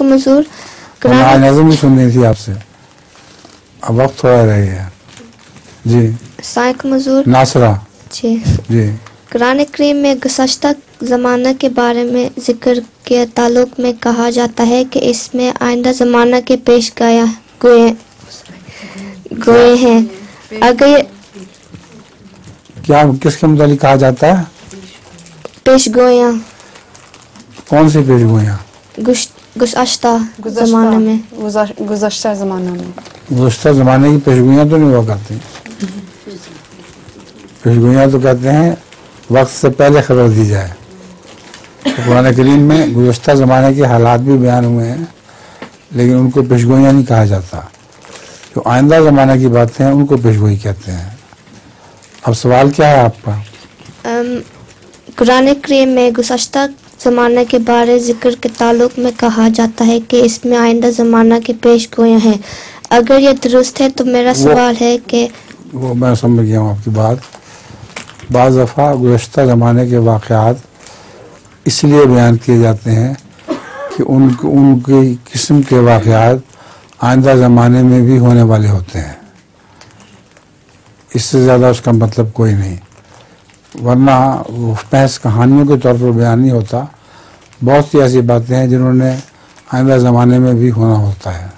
को मंजूर नज़म भी सुननी थी आपसे, अब वक्त थोड़ा रह गया जी। साय को मंजूर नासरा जी। जी। कुरान करीम में गुज़श्ता ज़माना के बारे में जिक्र के ताल्लुक में कहा जाता है कि इसमें आइंदा ज़माना के पेश गोए हैं। अगर क्या किसके मुतालिक कहा जाता है? पेश गोयां, कौन सी पेश गोयां? गुज़श्ता ज़माना में, गुज़श्ता ज़माना में, गुज़श्ता ज़माने की पेशगोइयाँ तो नहीं हुआ करती। पेशगोइयाँ तो कहते हैं वक्त से पहले खबर दी जाए। तो कुरान करीम में गुज़श्ता ज़माने के हालात भी बयान हुए हैं, लेकिन उनको पेशगोइयाँ नहीं कहा जाता। जो आइंदा ज़माने की बातें हैं उनको पेशगोई कहते हैं। अब सवाल क्या है आपका? कुरान करीम में गुज़श्ता ज़माने के बारे जिक्र के ताल्लुक में कहा जाता है कि इसमें आइंदा ज़माना के पेश गोयां हैं। अगर ये दुरुस्त है तो मेरा सवाल है कि वो मैं समझ गया हूँ आपकी बात। बाज़ दफ़ा गुज़श्ता ज़माने के वाक़यात इसलिए बयान किए जाते हैं कि उनकी किस्म के वाक़यात आइंदा ज़माने में भी होने वाले होते हैं। इससे ज़्यादा उसका मतलब कोई नहीं, वरना वो महज कहानियों के तौर पर बयान नहीं होता। बहुत सी ऐसी बातें हैं जिन्होंने आइंदा ज़माने में भी होना होता है।